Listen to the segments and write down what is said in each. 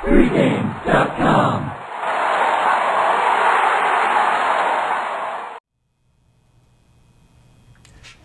Pregame.com.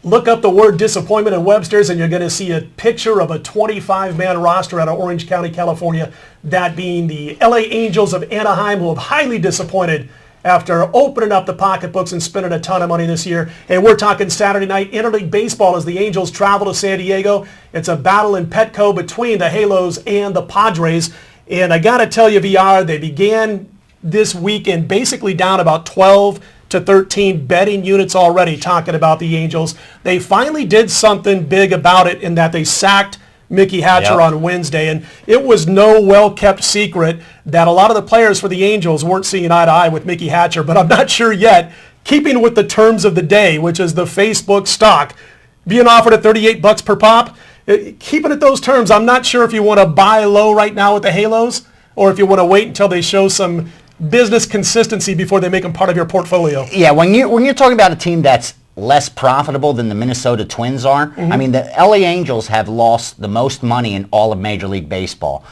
Look up the word disappointment in Webster's and you're going to see a picture of a 25-man roster out of Orange County, California, that being the LA Angels of Anaheim, who have highly disappointed after opening up the pocketbooks and spending a ton of money this year. And we're talking Saturday night interleague baseball as the Angels travel to San Diego. It's a battle in Petco between the Halos and the Padres. And I got to tell you, VR, they began this weekend basically down about 12 to 13 betting units already, talking about the Angels. They finally did something big about it in that they sacked Mickey Hatcher on Wednesday, and it was no well-kept secret that a lot of the players for the Angels weren't seeing eye to eye with Mickey Hatcher, but I'm not sure yet, keeping with the terms of the day, which is the Facebook stock, being offered at $38 per pop, keeping it those terms, I'm not sure if you want to buy low right now with the Halos, or if you want to wait until they show some business consistency before they make them part of your portfolio. Yeah, when you're talking about a team that's less profitable than the Minnesota Twins are, I mean, the LA Angels have lost the most money in all of Major League Baseball.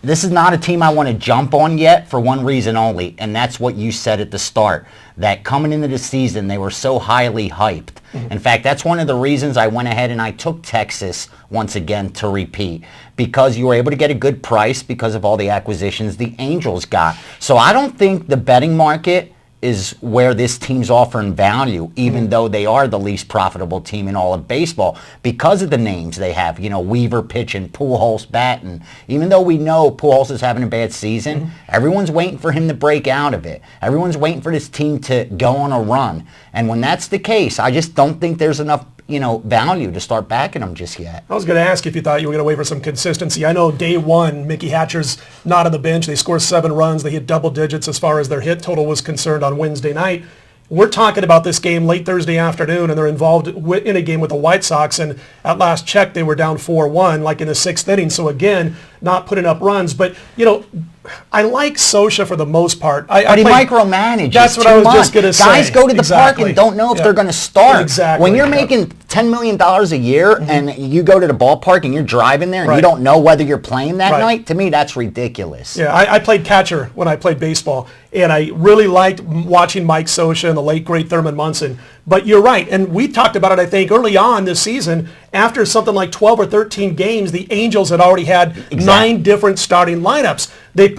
This is not a team I want to jump on yet for one reason only, and that's what you said at the start, that coming into the season they were so highly hyped. In fact, that's one of the reasons I went ahead and I took Texas once again to repeat, because you were able to get a good price because of all the acquisitions the Angels got. So I don't think the betting market is where this team's offering value, even though they are the least profitable team in all of baseball, because of the names they have. You know, Weaver pitching, Pujols batting. Even though we know Pujols is having a bad season, everyone's waiting for him to break out of it. Everyone's waiting for this team to go on a run. And when that's the case, I just don't think there's enough value to start backing them just yet. I was going to ask if you thought you were going to wait for some consistency. I know day one, Mickey Hatcher's not on the bench. They scored 7 runs. They hit double digits as far as their hit total was concerned on Wednesday night. We're talking about this game late Thursday afternoon, and they're involved in a game with the White Sox, and at last check, they were down 4-1, like in the 6th inning. So again, not putting up runs. But, I like Scioscia for the most part. But he micromanages. That's what I was just going to say. Guys go to the park and don't know if they're going to start. Exactly. When you're making $10 million a year and you go to the ballpark and you're driving there and you don't know whether you're playing that night, to me, that's ridiculous. Yeah, I played catcher when I played baseball, and I really liked watching Mike Scioscia and the late, great Thurman Munson. But you're right, and we talked about it, I think, early on this season. After something like 12 or 13 games, the Angels had already had 9 different starting lineups.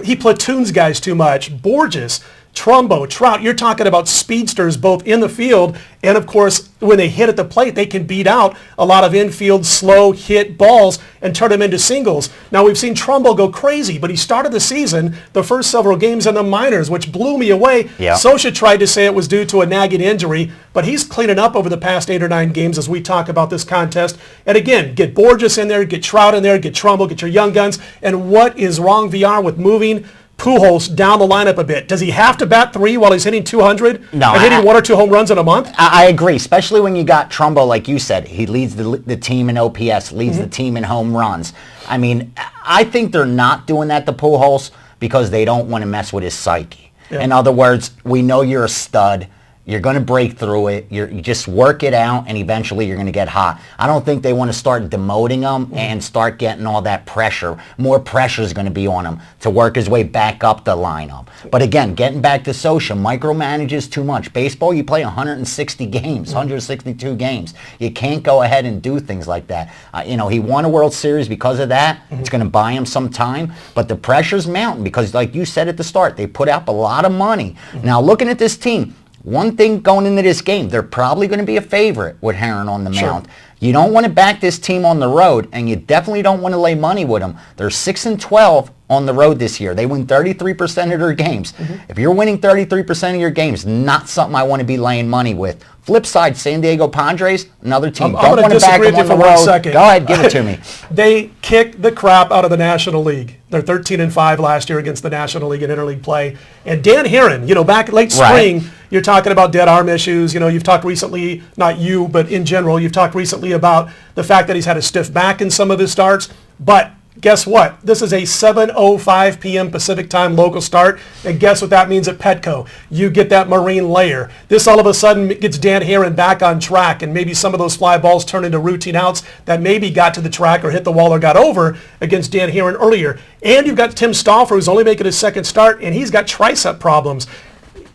He platoons guys too much. Borges, Trumbo, Trout, you're talking about speedsters both in the field, and of course, when they hit at the plate, they can beat out a lot of infield slow hit balls and turn them into singles. Now, we've seen Trumbo go crazy, but he started the season, the first several games in the minors, which blew me away. Scioscia tried to say it was due to a nagging injury, but he's cleaning up over the past 8 or 9 games as we talk about this contest. And again, get Borges in there, get Trout in there, get Trumbo, get your young guns. And what is wrong, VR, with moving Pujols down the lineup a bit? Does he have to bat 3 while he's hitting 200? No, and hitting 1 or 2 home runs in a month? I agree, especially when you got Trumbo, like you said. He leads the team in OPS, leads the team in home runs. I mean, I think they're not doing that to Pujols because they don't want to mess with his psyche. In other words, we know you're a stud. You're going to break through it. You just work it out, and eventually you're going to get hot. I don't think they want to start demoting him and start getting all that pressure. More pressure is going to be on him to work his way back up the lineup. But again, getting back to Scioscia, micromanages too much. Baseball, you play 160 games, 162 games. You can't go ahead and do things like that. He won a World Series because of that. It's going to buy him some time. But the pressure's mounting because, like you said at the start, they put up a lot of money. Now, looking at this team, one thing going into this game, they're probably going to be a favorite with Herron on the mound. You don't want to back this team on the road, and you definitely don't want to lay money with them. They're 6-12 on the road this year. They win 33% of their games. If you're winning 33% of your games, not something I want to be laying money with. Flip side, San Diego Padres, another team. I'm going to disagree with you for 1 second. Go ahead, give it to me. They kicked the crap out of the National League. They're 13-5 last year against the National League and Interleague play. And Dan Herron, back late spring, you're talking about dead arm issues. You've talked recently, not you, but in general, you've talked recently about the fact that he's had a stiff back in some of his starts. But Guess what? This is a 7:05 p.m. Pacific time local start, and guess what that means at Petco? You get that marine layer. This all of a sudden gets Dan Herron back on track, and maybe some of those fly balls turn into routine outs that maybe got to the track or hit the wall or got over against Dan Herron earlier. And you've got Tim Stauffer, who's only making his second start, and he's got tricep problems.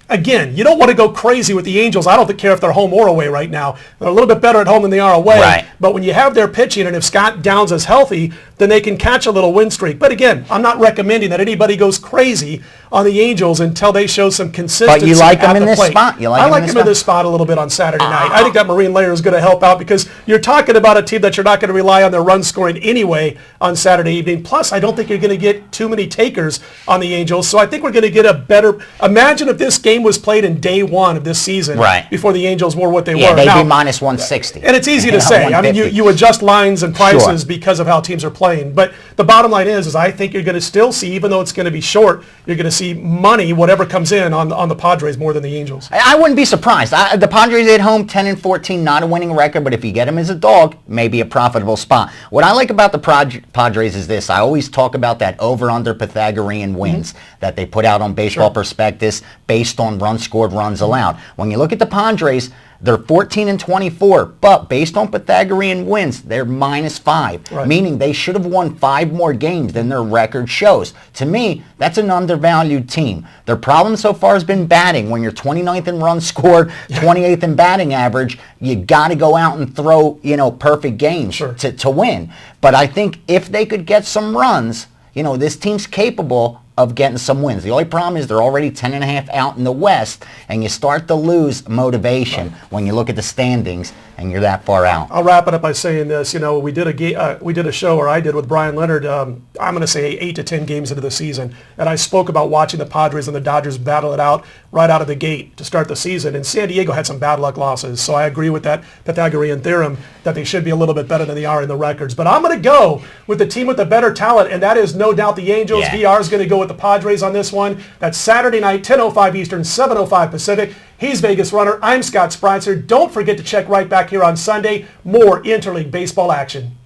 Again, you don't want to go crazy with the Angels. I don't care if they're home or away right now. They're a little bit better at home than they are away. Right. But when you have their pitching, and if Scott Downs is healthy, then they can catch a little win streak. But again, I'm not recommending that anybody goes crazy on the Angels until they show some consistency. But you like them at in the this plate. spot. I like them in this spot a little bit on Saturday night. I think that marine layer is going to help out because you're talking about a team that you're not going to rely on their run scoring anyway on Saturday evening. Plus, I don't think you're going to get too many takers on the Angels. So I think we're going to get a better. Imagine if this game was played in day one of this season, right, before the Angels were what they yeah, were. they'd now, be minus 160. And it's easy to say. I mean, you adjust lines and prices because of how teams are playing. But the bottom line is I think you're going to still see, even though it's going to be short, you're going to see money, whatever comes in, on the Padres more than the Angels. I wouldn't be surprised. The Padres at home, 10-14, not a winning record, but if you get them as a dog, maybe a profitable spot. What I like about the Padres is this. I always talk about that over-under Pythagorean wins that they put out on Baseball Prospectus based on runs scored, runs allowed. When you look at the Padres, they're 14-24, but based on Pythagorean wins, they're -5, meaning they should have won 5 more games than their record shows. To me, that's an undervalued team. Their problem so far has been batting. When you're 29th in runs scored, 28th in batting average, you got to go out and throw, perfect games to win. But I think if they could get some runs, this team's capable of getting some wins. The only problem is they're already 10.5 out in the West, and you start to lose motivation when you look at the standings and you're that far out. I'll wrap it up by saying this. We did a show, or I did with Brian Leonard, I'm going to say 8 to 10 games into the season, and I spoke about watching the Padres and the Dodgers battle it out right out of the gate to start the season, and San Diego had some bad luck losses, so I agree with that Pythagorean theorem that they should be a little bit better than they are in the records. But I'm going to go with the team with the better talent, and that is no doubt the Angels. Yeah. VR is going to go with the Padres on this one. That's Saturday night, 10:05 Eastern, 7:05 Pacific. He's Vegas Runner. I'm Scott Spreitzer. Don't forget to check right back here on Sunday. More interleague baseball action.